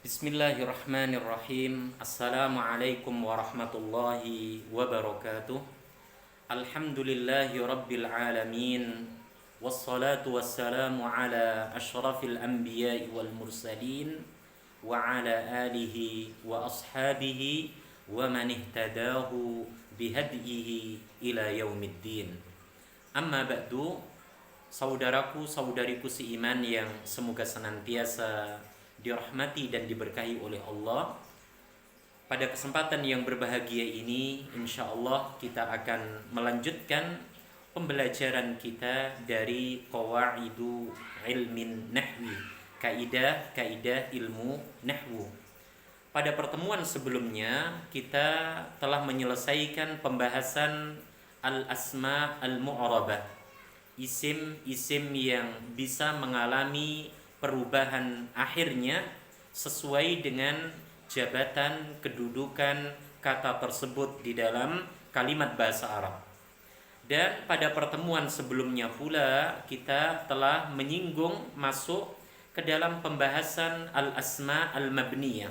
Bismillahirrahmanirrahim. Assalamualaikum warahmatullahi wabarakatuh. Alhamdulillahi rabbil alamin. Wassalatu wassalamu ala ashrafil anbiya'i wal mursalin wa ala alihi wa ashabihi wa man ihtadahu bihadyihi ila yaumiddin. Amma ba'du, saudaraku saudariku seiman yang semoga senantiasa dirahmati dan diberkahi oleh Allah. Pada kesempatan yang berbahagia ini, insya Allah kita akan melanjutkan pembelajaran kita dari qawaidu ilmin nahwi, kaidah-kaidah ilmu nahwu. Pada pertemuan sebelumnya kita telah menyelesaikan pembahasan al-asma al-mu'arabah, isim-isim yang bisa mengalami perubahan akhirnya sesuai dengan jabatan kedudukan kata tersebut di dalam kalimat bahasa Arab. Dan pada pertemuan sebelumnya pula kita telah menyinggung masuk ke dalam pembahasan al-asma al-mabniyah,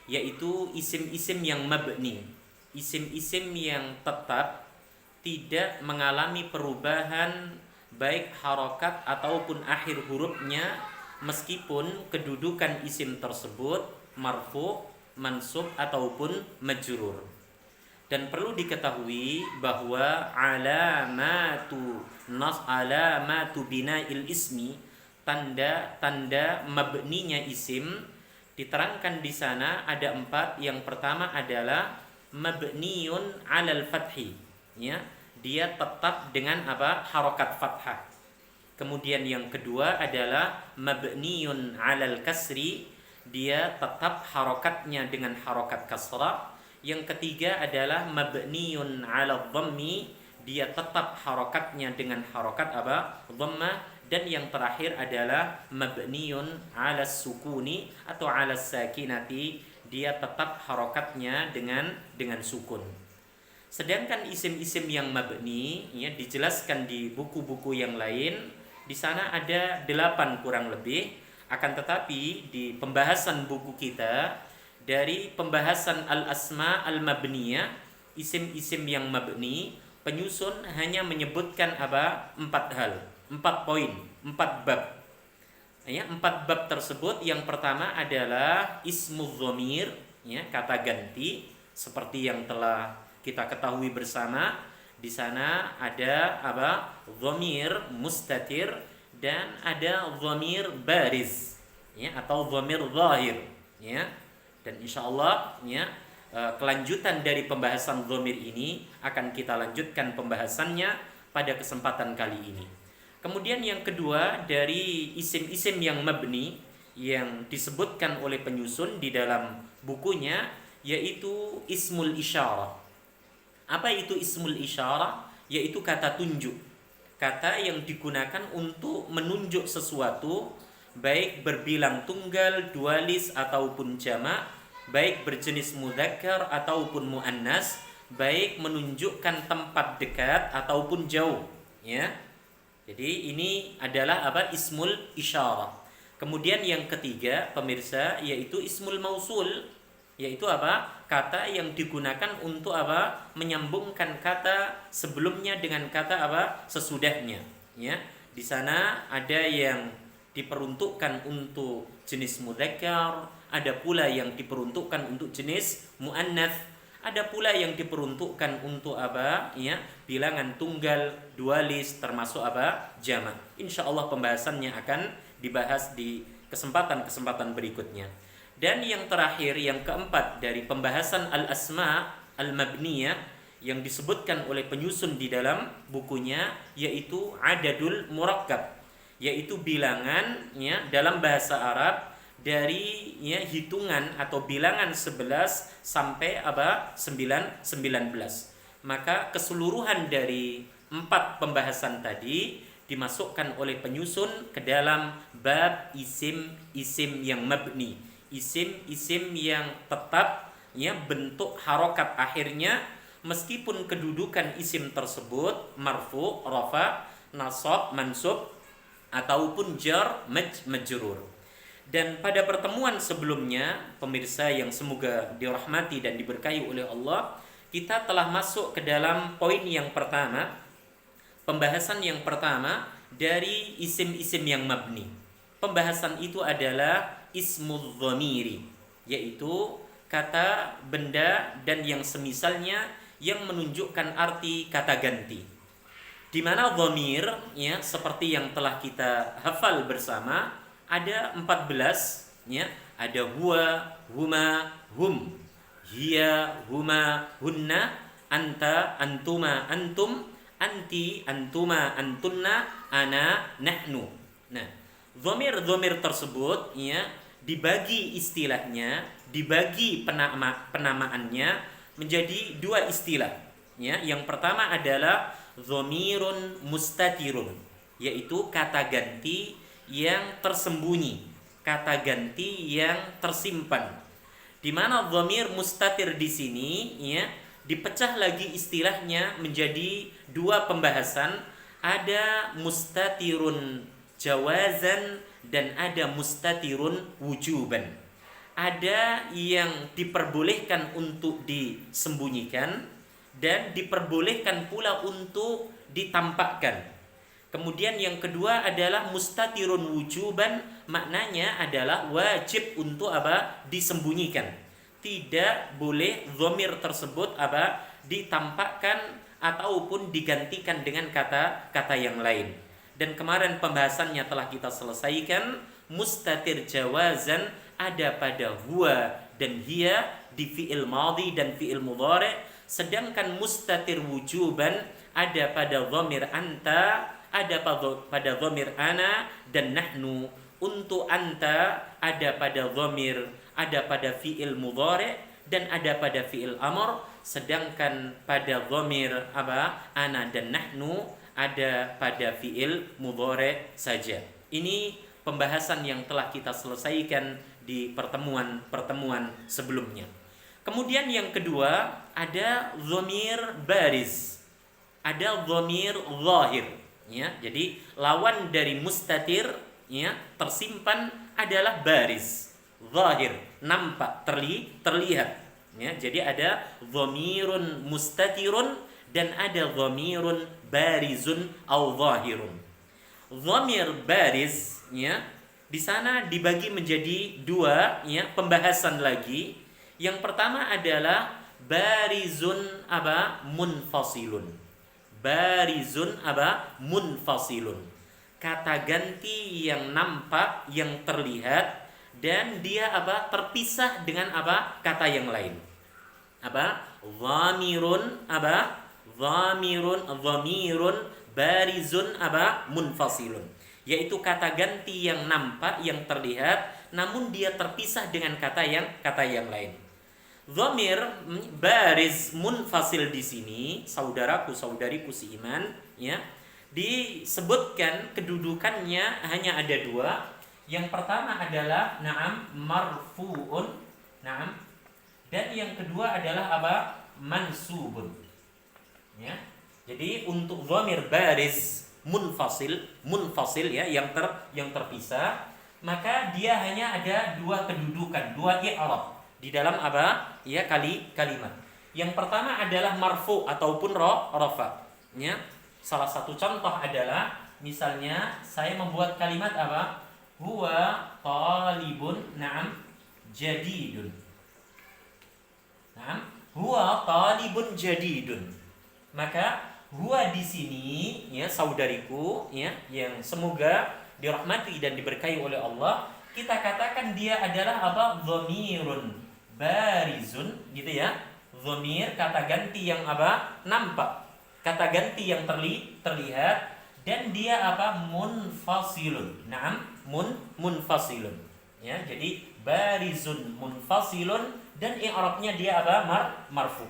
yaitu isim-isim yang mabni, isim-isim yang tetap tidak mengalami perubahan baik harokat ataupun akhir hurufnya, meskipun kedudukan isim tersebut marfu, mansub ataupun majrur. Dan perlu diketahui bahwa alamatu bina'il ismi, tanda-tanda mabninya isim diterangkan di sana ada 4. Yang pertama adalah mabniun 'alal fathi, ya, dia tetap dengan apa? Harokat fathah. Kemudian yang kedua adalah mabniun 'alal kasri, dia tetap harokatnya dengan harokat kasrah. Yang ketiga adalah mabniun 'alal dhammi, dia tetap harokatnya dengan harokat apa? Dhammah. Dan yang terakhir adalah mabniun 'alas sukuni atau 'alas sakinati, dia tetap harokatnya dengan sukun. Sedangkan isim-isim yang mabni, ya, dijelaskan di buku-buku yang lain. Di sana ada 8 kurang lebih. Akan tetapi di pembahasan buku kita, dari pembahasan al-asma al-mabniyah, isim-isim yang mabni, penyusun hanya menyebutkan apa? 4 hal, 4 poin, 4 bab. Ya, 4 bab tersebut, yang pertama adalah ismul dhamir, ya, kata ganti, seperti yang telah kita ketahui bersama. Di sana ada apa? Dhamir mustatir dan ada dhamir bariz, ya, atau dhamir zahir, ya. Dan insyaallah, ya, kelanjutan dari pembahasan dhamir ini akan kita lanjutkan pembahasannya pada kesempatan kali ini. Kemudian yang kedua, dari isim-isim yang mabni yang disebutkan oleh penyusun di dalam bukunya, yaitu ismul isyarah. Apa itu ismul isyarah? Yaitu kata tunjuk, kata yang digunakan untuk menunjuk sesuatu, baik berbilang tunggal, dualis ataupun jamak, baik berjenis mudzakkar ataupun muannas, baik menunjukkan tempat dekat ataupun jauh, ya. Jadi ini adalah apa? Ismul isyarah. Kemudian yang ketiga, pemirsa, yaitu ismul mausul, yaitu apa? Kata yang digunakan untuk apa? Menyambungkan kata sebelumnya dengan kata apa? Sesudahnya, ya. Di sana ada yang diperuntukkan untuk jenis mudzakkar, ada pula yang diperuntukkan untuk jenis muannats, ada pula yang diperuntukkan untuk apa? Ya, bilangan tunggal, dualis, termasuk apa? Jamak. Insyaallah pembahasannya akan dibahas di kesempatan-kesempatan berikutnya. Dan yang terakhir, yang keempat dari pembahasan al-asma al-mabniyah yang disebutkan oleh penyusun di dalam bukunya, yaitu adadul murakkab, yaitu bilangan, ya, dalam bahasa Arab dari, ya, hitungan atau bilangan 11 sampai apa? 19. Maka keseluruhan dari 4 pembahasan tadi dimasukkan oleh penyusun ke dalam bab isim-isim yang mabni, isim-isim yang tetap, ya, bentuk harokat akhirnya, meskipun kedudukan isim tersebut marfu, rafa, nasab, mansub ataupun jar, majrur. Dan pada pertemuan sebelumnya, pemirsa yang semoga dirahmati dan diberkahi oleh Allah, kita telah masuk ke dalam poin yang pertama, pembahasan yang pertama dari isim-isim yang mabni. Pembahasan itu adalah ismul dhamiri, yaitu kata, benda, dan yang semisalnya yang menunjukkan arti kata ganti. Di mana dhamir, ya, seperti yang telah kita hafal bersama, ada 14, ya. Ada huwa, huma, hum, hiya, huma, hunna, anta, antuma, antum, anti, antuma, antunna, ana, nahnu. Nah, dhamir-dhamir tersebut, ya, dibagi istilahnya, dibagi penamaannya menjadi dua istilah, ya. Yang pertama adalah dhamirun mustatirun, yaitu kata ganti yang tersembunyi, kata ganti yang tersimpan. Di mana dhamir mustatir di sini, ya, dipecah lagi istilahnya menjadi dua pembahasan. Ada mustatirun jawazan dan ada mustatirun wujuban. Ada yang diperbolehkan untuk disembunyikan dan diperbolehkan pula untuk ditampakkan. Kemudian yang kedua adalah mustatirun wujuban, maknanya adalah wajib untuk apa? Disembunyikan. Tidak boleh dhamir tersebut apa? Ditampakkan ataupun digantikan dengan kata-kata yang lain. Dan kemarin pembahasannya telah kita selesaikan. Mustatir jawazan ada pada huwa dan hiya di fi'il madhi dan fi'il mudhari', sedangkan mustatir wujuban ada pada dhamir anta, ada pada dhamir ana dan nahnu. Untuk anta ada pada dhamir, ada pada fi'il mudhari' dan ada pada fi'il amr, sedangkan pada dhamir apa? Ana dan nahnu ada pada fi'il mudhari' saja. Ini pembahasan yang telah kita selesaikan di pertemuan sebelumnya. Kemudian yang kedua ada dhamir bariz, ada dhamir zahir, ya. Jadi lawan dari mustatir, ya, tersimpan adalah bariz, zahir, nampak, terlihat, ya. Jadi ada dhamirun mustatirun dan ada dhamirun barizun au zahirun. Dhamir bariz, ya, di sana dibagi menjadi dua, ya, pembahasan lagi. Yang pertama adalah barizun apa? Munfasilun. Barizun apa? Munfasilun. Kata ganti yang nampak, yang terlihat, dan dia apa? Terpisah dengan apa? Kata yang lain. Apa? Dhamirun apa? Dhamirun barizun apa? Munfasilun. Yaitu kata ganti yang nampak, yang terlihat, namun dia terpisah dengan kata yang lain. Dhamir bariz munfasil di sini, saudaraku saudariku seiman, ya, disebutkan kedudukannya hanya ada dua. Yang pertama adalah na'am marfu'un, na'am, dan yang kedua adalah apa? Mansubun, ya. Jadi untuk dhamir bariz munfasil, ya, yang terpisah, maka dia hanya ada dua kedudukan, dua i'rab di dalam apa? Ya, kalimat. Yang pertama adalah marfu ataupun rafa, ya. Salah satu contoh adalah misalnya saya membuat kalimat apa? Huwa talibun, na'am, jadidun. Na'am, huwa talibun jadidun. Maka huwa di sini, ya, saudariku, ya, yang semoga dirahmati dan diberkahi oleh Allah, kita katakan dia adalah apa? Dhamirun barizun, gitu ya. Dhamir kata ganti yang apa? Nampak, kata ganti yang terlihat, dan dia apa? Munfasilun. Naam, munfasilun, ya. Jadi barizun munfasilun, dan i'rabnya dia apa? Marfu,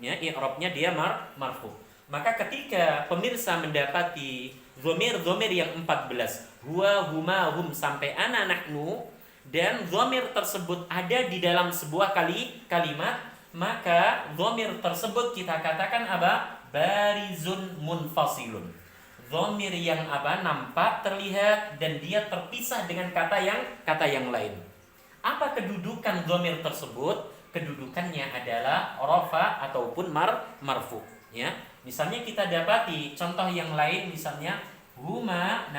ya. I'rabnya dia marfu. Maka ketika pemirsa mendapati dhamir yang 14, huwa, huma, hum sampai ana, nahnu, dan dhamir tersebut ada di dalam sebuah kalimat, maka dhamir tersebut kita katakan apa? Barizun munfasilun. dhamir yang apa? Nampak, terlihat, dan dia terpisah dengan kata yang lain. Apa kedudukan dhamir tersebut? Kedudukannya adalah rafa ataupun marfu. Ya, misalnya kita dapati contoh yang lain, misalnya huma,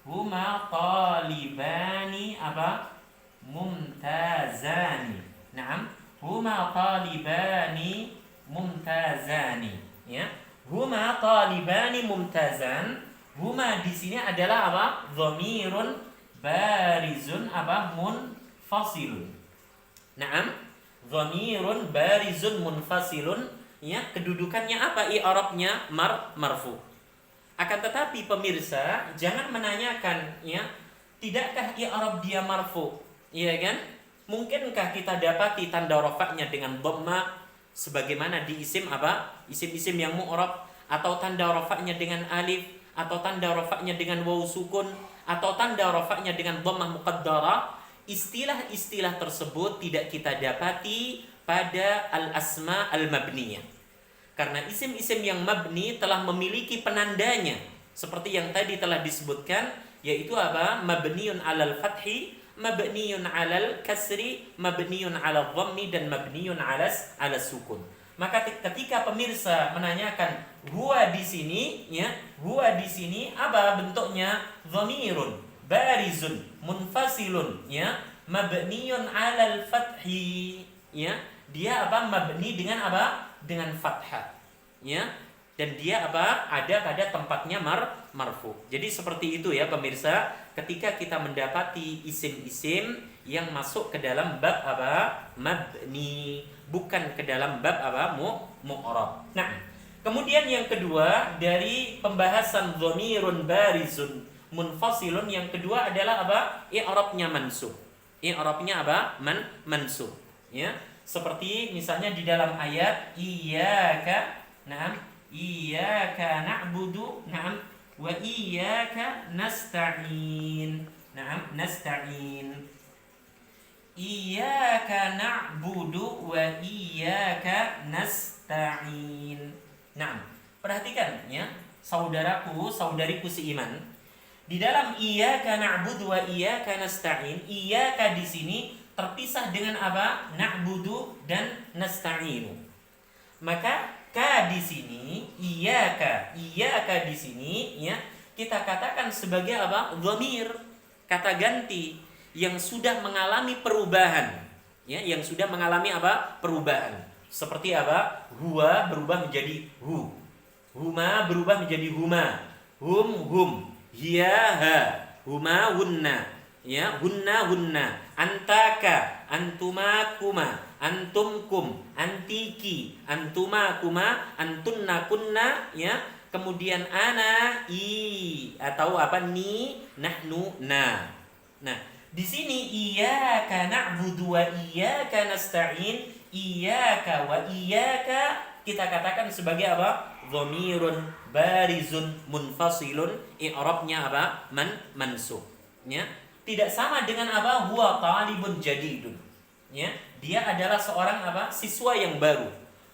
huma talibani apa? Mumtazani. Huma talibani mumtazani. Ya, huma talibani mumtazan. Huma di sini adalah apa? Dhamirun barizun apa? Munfasilun. Dhamirun barizun munfasilun. Ya, kedudukannya apa? I'rabnya marfu. Akan tetapi pemirsa jangan menanyakan, ya, tidakkah i'rab dia marfu? Iya kan? Mungkinkah kita dapati tanda rafa'nya dengan dhamma sebagaimana di isim apa? Isim-isim yang mu'rab, atau tanda rafa'nya dengan alif, atau tanda rafa'nya dengan waw sukun, atau tanda rafa'nya dengan dhammah muqaddarah? Istilah-istilah tersebut tidak kita dapati pada al-asma al-mabniyah. Karena isim-isim yang mabni telah memiliki penandanya, seperti yang tadi telah disebutkan, yaitu apa? Mabniun 'alal fathi, mabniun 'alal kasri, mabniun 'alal dhammi, dan mabniun 'ala sukun. Maka ketika pemirsa menanyakan huwa di sini, ya, huwa di sini apa bentuknya? Dhamirun barizun munfasilun, ya, mabniun 'alal fathi, ya. Dia apa? Mabni dengan apa? Dengan fathah, ya, dan dia apa? Ada pada tempatnya marfu. Jadi seperti itu ya pemirsa, ketika kita mendapati isim-isim yang masuk ke dalam bab apa? Mabni, bukan ke dalam bab apa? Mu'rab. Nah, kemudian yang kedua dari pembahasan dhamirun barizun munfasilun, yang kedua adalah apa? I'rabnya mansub. I'rabnya apa? Mansub, ya. Seperti misalnya di dalam ayat iyyaka na'budu wa iyyaka nasta'in. Nasta'in. Iyyaka na'budu wa iyyaka nasta'in. Perhatikan ya, saudaraku, saudariku seiman. Di dalam iyyaka na'budu wa iyyaka nasta'in, iyyaka di sini terpisah dengan apa? Na'budu dan nasta'inu. Maka ka di sini, iyyaka di sini, ya, kita katakan sebagai apa? Dhamir, kata ganti yang sudah mengalami perubahan, ya, yang sudah mengalami apa? Perubahan. Seperti apa? Huwa berubah menjadi hu. Huma berubah menjadi huma. Hum. Hiya ha. Huma hunna. Ya, hunna, antaka, antuma kuma, antum kum, antiki, antuma kuma, antunna kunna, ya. Kemudian ana, i, atau apa? Ni, nahnu, na. Nah, di sini iyyaka na'budu wa iyyaka nasta'in, iyyaka wa iyyaka kita katakan sebagai apa? Dhamirun barizun munfasilun, i'rabnya apa? Mansub, ya. Tidak sama dengan apa? Huwa talibun jadidun, ya. Dia adalah seorang apa? Siswa yang baru.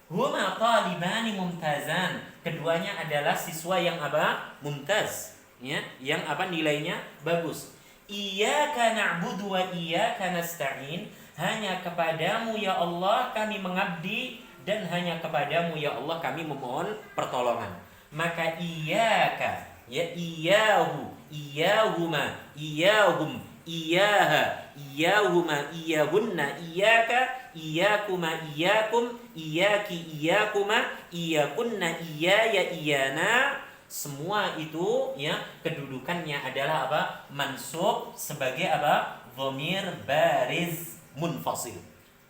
Huma talibani mumtazan. Keduanya adalah siswa yang apa? Mumtaz, ya, yang apa? Nilainya bagus. Iyyaka na'budu wa iyyaka nasta'in. Hanya kepadamu ya Allah kami mengabdi, dan hanya kepadamu ya Allah kami memohon pertolongan. Maka iyyaka, ya, iyyahu, iyyahuma, iyyahum, iyyaha, iyyahuma, iyyahunna, iyyaka, iyyakuma, iyyakum, iyyaki, iyyakuma, iyyakunna, iyyaya, iyyana. Semua itu ya kedudukannya adalah apa? Mansub sebagai apa? Dhamir bariz munfasil.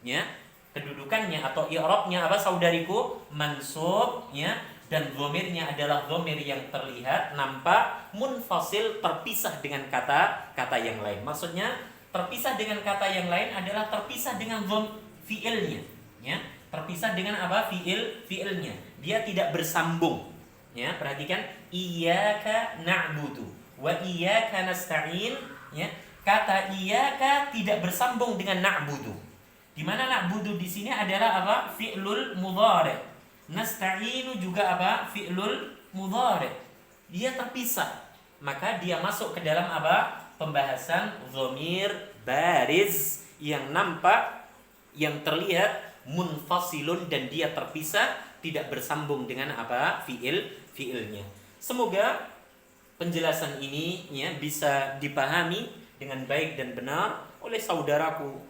Ya. Kedudukannya atau i'rabnya apa saudariku? Mansub, ya. Dan dhamirnya adalah dhamir yang terlihat, nampak, munfasil, terpisah dengan kata yang lain. Maksudnya terpisah dengan kata yang lain adalah terpisah dengan fiilnya, ya. Terpisah dengan apa? Fiilnya. Dia tidak bersambung. Ya, perhatikan iyyaka na'budu wa iyyaka nasta'in, ya. Kata iyyaka tidak bersambung dengan na'budu. Di mana na'budu di sini adalah apa? Fi'lul mudhari'. Nasta'inu juga apa? Fi'lul mudhari'. dia terpisah, maka dia masuk ke dalam apa? Pembahasan dhamir bariz, yang nampak, yang terlihat, munfasilun, dan dia terpisah, tidak bersambung dengan apa? Fiilnya. Semoga penjelasan ini ya bisa dipahami dengan baik dan benar oleh saudariku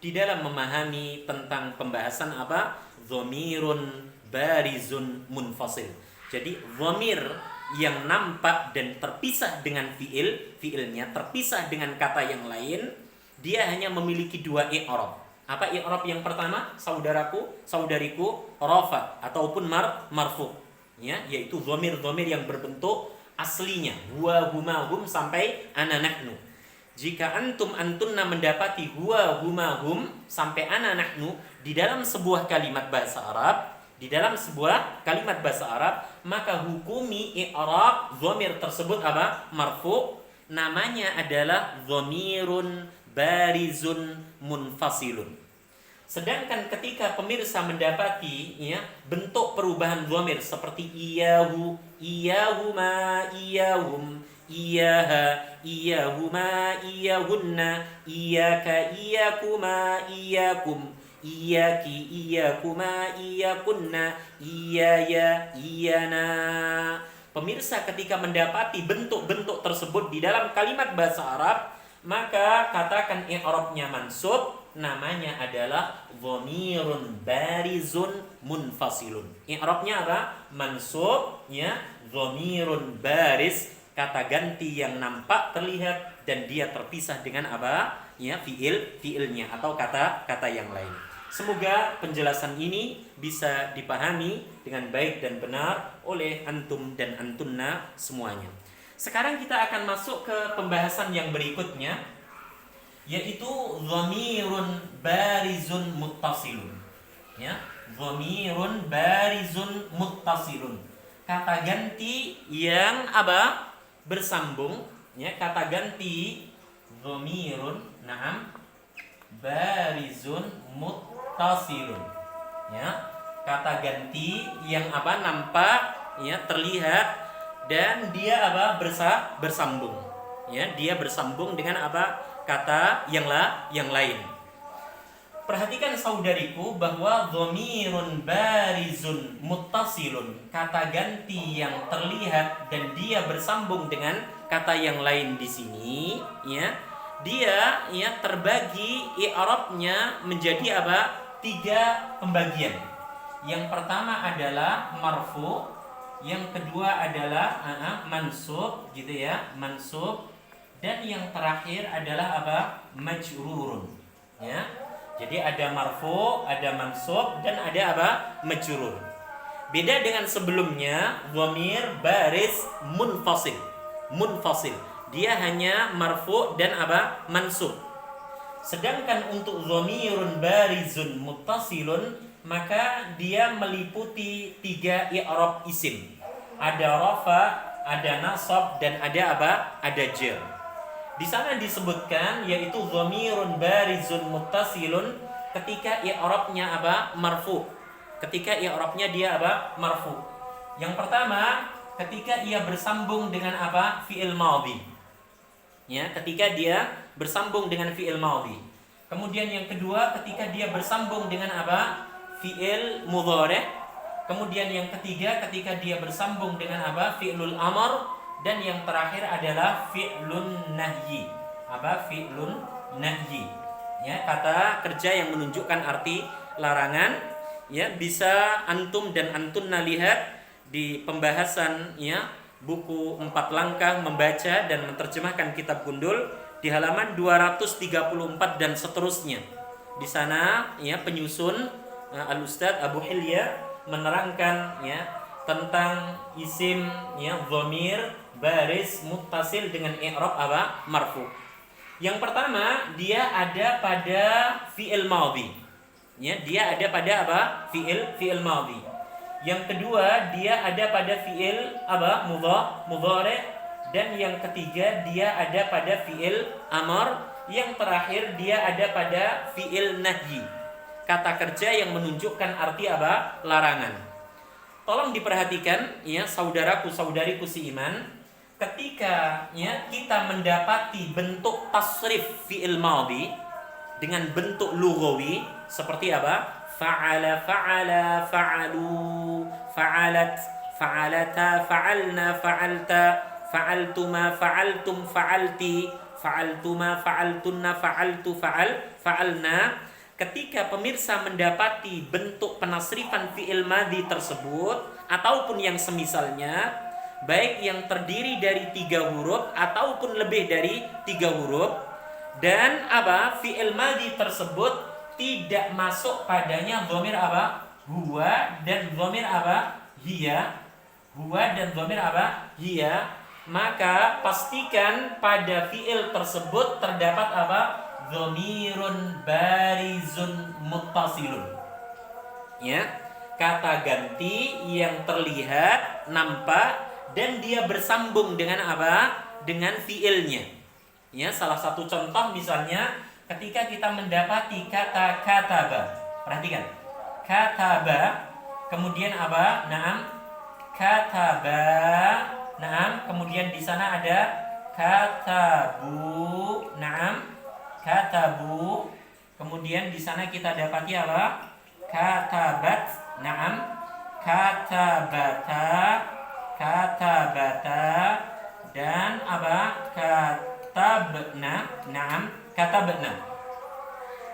di dalam memahami tentang pembahasan apa? Dhamirun barizun munfasil. Jadi dhamir yang nampak dan terpisah dengan fiilnya, terpisah dengan kata yang lain, dia hanya memiliki dua i'rab. Apa i'rab yang pertama, saudariku? Rafa ataupun marfu. Ya, yaitu dhamir-dhamir yang berbentuk aslinya, huwa, huma, hum sampai ana, nahnu. Jika antum antunna mendapati huwa, huma, hum sampai ana, nahnu di dalam sebuah kalimat bahasa Arab, maka hukumi i'rab dhamir tersebut apa? Marfu. Namanya adalah dhamirun barizun munfasilun. Sedangkan ketika pemirsa mendapati ya bentuk perubahan dhamir seperti iyahu, iyahuma, iyahum, iyaha, iyahuma, iyahunna, iyaka, iyakuma, iyakum, iyaki, iyakuma, iyakunna, iyaya, iyana. Pemirsa ketika mendapati bentuk-bentuk tersebut di dalam kalimat bahasa Arab, maka katakan i'rabnya mansub, namanya adalah dhamirun barizun munfasilun. I'rabnya apa? Mansub, ya, dhamirun bariz, kata ganti yang nampak, terlihat, dan dia terpisah dengan apa? Ya, fiilnya atau kata yang lain. Semoga penjelasan ini bisa dipahami dengan baik dan benar oleh antum dan antunna semuanya. Sekarang kita akan masuk ke pembahasan yang berikutnya, yaitu dhamirun barizun muttasilun. Ya, dhamirun barizun muttasilun. Kata ganti yang apa? Bersambung, ya, kata ganti dhamirun, na'am, barizun muttasilun. Ya, kata ganti yang apa? Nampak, ya, terlihat, dan dia apa? Bersambung. Ya, dia bersambung dengan apa? Kata yang lain. Perhatikan saudariku bahwa dhamirun barizun muttasilun, kata ganti yang terlihat dan dia bersambung dengan kata yang lain di sini, ya. Dia ya terbagi i'rabnya menjadi apa? 3 pembagian. Yang pertama adalah marfu, yang kedua adalah mansub, gitu ya, mansub. Dan yang terakhir adalah apa? Majrurun. Ya. Jadi ada marfu, ada mansub, dan ada apa? Majrur. Beda dengan sebelumnya, dhamir baris munfasil. Munfasil. Dia hanya marfu dan apa? Mansub. Sedangkan untuk dhamirun barizun muttasilun, maka dia meliputi 3 i'rab isim. Ada rafa, ada nasab, dan ada apa? Ada jar. Di sana disebutkan yaitu dhamirun barizun muttasilun ketika i'rabnya apa? Marfu. Ketika i'rabnya dia apa? Marfu. Yang pertama, ketika ia bersambung dengan apa? Fi'il madhi. Ya, ketika dia bersambung dengan fi'il madhi. Kemudian yang kedua, ketika dia bersambung dengan apa? Fi'il mudhari'. Kemudian yang ketiga, ketika dia bersambung dengan apa? Fi'lul amr. Dan yang terakhir adalah fi'lun nahyi. Apa? Fi'lun nahyi. Ya, kata kerja yang menunjukkan arti larangan. Ya, bisa antum dan antunna lihat di pembahasan ya buku 4 langkah membaca dan menerjemahkan kitab Gundul di halaman 234 dan seterusnya. Di sana ya penyusun Al-Ustadz Abu Hilya menerangkan ya tentang isim ya dhamir baris muttasil dengan i'rab apa? Marfu. Yang pertama, dia ada pada fi'il madhi. Ya, dia ada pada apa? Fi'il madhi. Yang kedua, dia ada pada fi'il apa? Mudhari'. Dan yang ketiga, dia ada pada fi'il amr. Yang terakhir, dia ada pada fi'il nahyi. Kata kerja yang menunjukkan arti apa? Larangan. Tolong diperhatikan ya saudaraku saudariku si iman, ketika ya kita mendapati bentuk tasrif fi'il madhi dengan bentuk lughawi seperti apa? Fa'ala, fa'ala, fa'alu, fa'alat, fa'alata, fa'alna, fa'alta, fa'altuma, fa'altum, fa'alti, fa'altuma, fa'altunna, fa'altu, fa'alna. Ketika pemirsa mendapati bentuk penasrifan fi'il madhi tersebut ataupun yang semisalnya, baik yang terdiri dari 3 huruf ataupun lebih dari 3 huruf, dan apa? Fi'il madhi tersebut tidak masuk padanya dhamir apa? Huwa dan dhamir apa? Hiya. Huwa dan dhamir apa? Hiya. Maka pastikan pada fi'il tersebut terdapat apa? Dhamirun barizun muttasilun. Ya, kata ganti yang terlihat, nampak dan dia bersambung dengan apa? Dengan fi'ilnya. Ya, salah satu contoh misalnya ketika kita mendapati kata kataba. Perhatikan. Kataba, kemudian apa? Naam. Kataba. Naam, kemudian di sana ada katabu. Naam. Katabu. Kemudian di sana kita dapati apa? Katabat. Naam. Katabata. Katabata. Dan apa? Katabna. Naam. Katabna.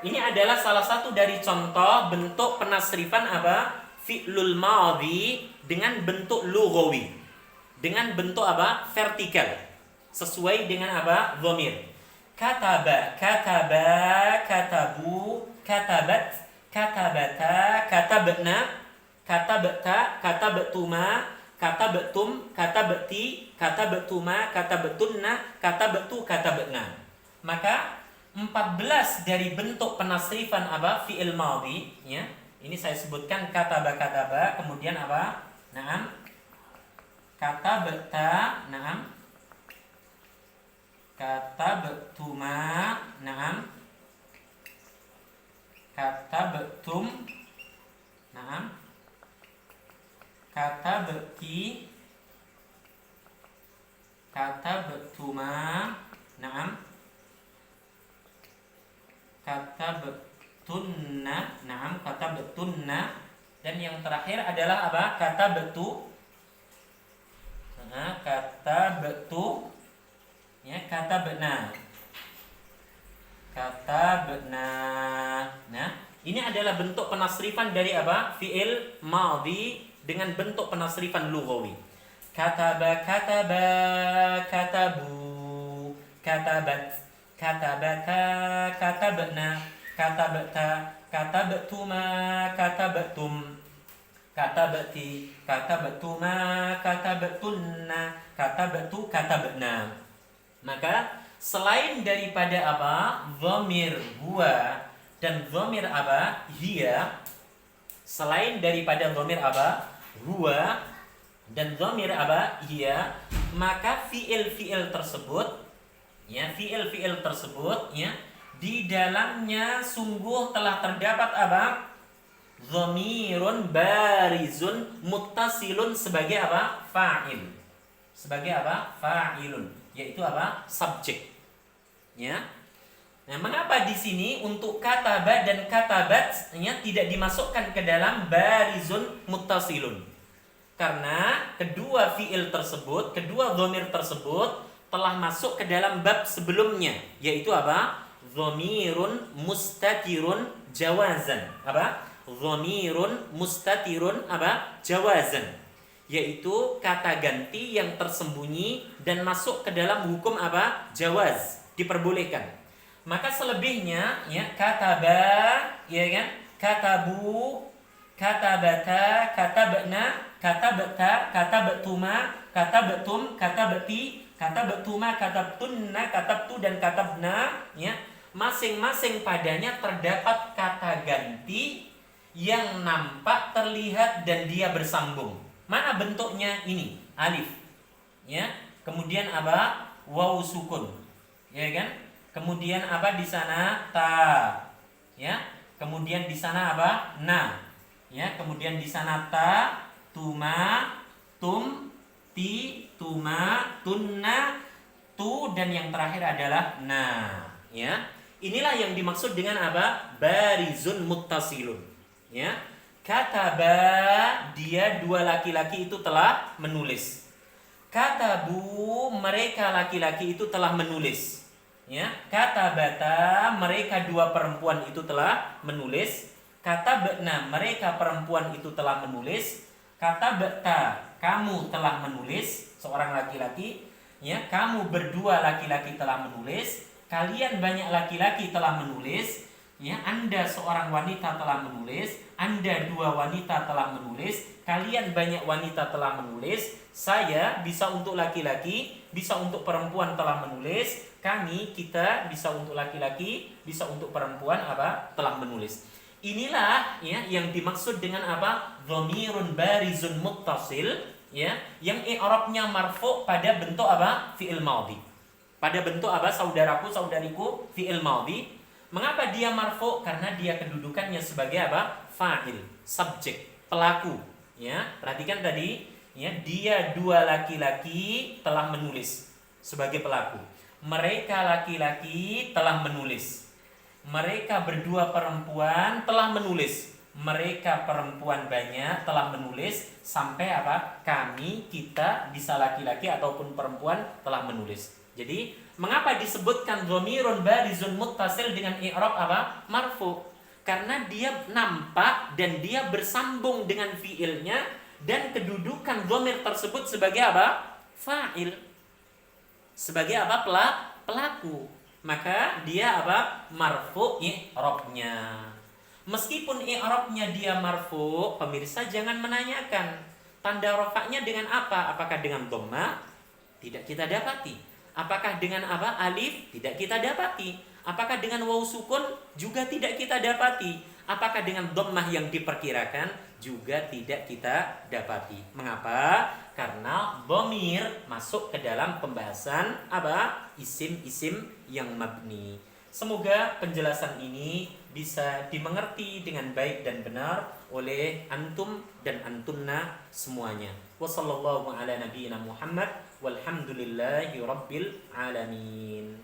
Ini adalah salah satu dari contoh bentuk penasrifan apa? Fi'lul madhi dengan bentuk lughawi. Dengan bentuk apa? Vertikal. Sesuai dengan apa? Dhamir. Kataba, kataba, katabu, katabat, katabata, katabna, katabata, katabatuma, katabatum, katabati, katabatuma, katabatunna, katabatu, katabatna. Maka 14 dari bentuk penasrifan apa? Fi'il madhi, ya. Ini saya sebutkan kataba, kataba, kemudian apa? Naam. Katabata, naam. Katabtuma, naam. Katabtum, naam. Katabti, katabtuma, naam. Katabtunna, naam. Katabtunna. Dan yang terakhir adalah apa? Katabtu. Nah, katabtu. Ya, katabna. Katabna. Nah, ini adalah bentuk penasrifan dari apa? Fi'il madhi dengan bentuk penasrifan lughawi. Kataba, kataba, katabu, katabat, katabata, katabna, katabata, katabatuma, katabatum, katabati, katabatuma, katabatunna, katabatu, katabna. Maka selain daripada apa? Dhamir huwa dan dhamir apa? Hiya. Selain daripada dhamir apa? Huwa dan dhamir apa? Hiya. Maka fi'il-fi'il tersebut, ya, fi'il-fi'il tersebut, ya, di dalamnya sungguh telah terdapat apa? Dhamirun barizun muttasilun sebagai apa? Fa'il. Sebagai apa? Fa'ilun. Yaitu apa? Subjek. Ya. Nah, mengapa di sini untuk kataba dan katabat ya, tidak dimasukkan ke dalam barizun muttasilun? Karena kedua fiil tersebut, kedua dhamir tersebut telah masuk ke dalam bab sebelumnya, yaitu apa? Dhamirun mustatirun jawazan. Apa? Dhamirun mustatirun apa? Jawazan. Yaitu kata ganti yang tersembunyi dan masuk ke dalam hukum apa? Jawaz, diperbolehkan. Maka selebihnya ya kataba, ya kan? Katabu, katabata, katabna, katabata, katabatuma, katabatum, katabati, katabatuma, katabtunna, katabtu dan katabna, ya. Masing-masing padanya terdapat kata ganti yang nampak, terlihat dan dia bersambung. Mana bentuknya ini? Alif. Ya. Kemudian apa? Waw sukun. Ya kan? Kemudian apa di sana? Ta. Ya. Kemudian di sana apa? Na. Ya, kemudian di sana ta. tuma, tum, ti, tuma, tunna, tu, dan yang terakhir adalah na. Ya, inilah yang dimaksud dengan apa? Barizun muttasilun. Ya, kataba, dia dua laki-laki itu telah menulis. Katabu, mereka laki-laki itu telah menulis. Ya, katabata, mereka dua perempuan itu telah menulis. Katabna, mereka perempuan itu telah menulis. Katabta, kamu telah menulis, seorang laki-laki. Ya, kamu berdua laki-laki telah menulis. Kalian banyak laki-laki telah menulis. Ya, Anda seorang wanita telah menulis, Anda dua wanita telah menulis, kalian banyak wanita telah menulis, saya bisa untuk laki-laki, bisa untuk perempuan telah menulis, kami, kita bisa untuk laki-laki, bisa untuk perempuan apa? Telah menulis. Inilah ya yang dimaksud dengan apa? Dhamirun barizun muttasil, ya, yang i'rabnya marfu pada bentuk apa? Fi'il madhi. Pada bentuk apa? Saudaraku, saudariku, fi'il madhi. Mengapa dia marfu? Karena dia kedudukannya sebagai apa? Fa'il, subjek, pelaku. Ya, perhatikan tadi, ya, dia dua laki-laki telah menulis sebagai pelaku. Mereka laki-laki telah menulis. Mereka berdua perempuan telah menulis. Mereka perempuan banyak telah menulis. Sampai apa? Kami, kita, bisa laki-laki ataupun perempuan telah menulis. Jadi, mengapa disebutkan dhamirun barizun muttasil dengan i'rab apa? Marfu. Karena dia nampak dan dia bersambung dengan fiilnya dan kedudukan dhamir tersebut sebagai apa? Fa'il. Sebagai apa? Pelaku. Maka dia apa? Marfu i'rabnya. Meskipun i'rabnya dia marfu, pemirsa jangan menanyakan tanda rafa'nya dengan apa? Apakah dengan dhamma? Tidak kita dapati. Apakah dengan apa? Alif? Tidak kita dapati. Apakah dengan waw sukun? Juga tidak kita dapati. Apakah dengan dhammah yang diperkirakan? Juga tidak kita dapati. Mengapa? Karena dhamir masuk ke dalam pembahasan apa? Isim-isim yang mabni. Semoga penjelasan ini bisa dimengerti dengan baik dan benar oleh antum dan antunna semuanya. Wassallallahu ala nabiyyina Muhammad walhamdulillahi rabbil alamin.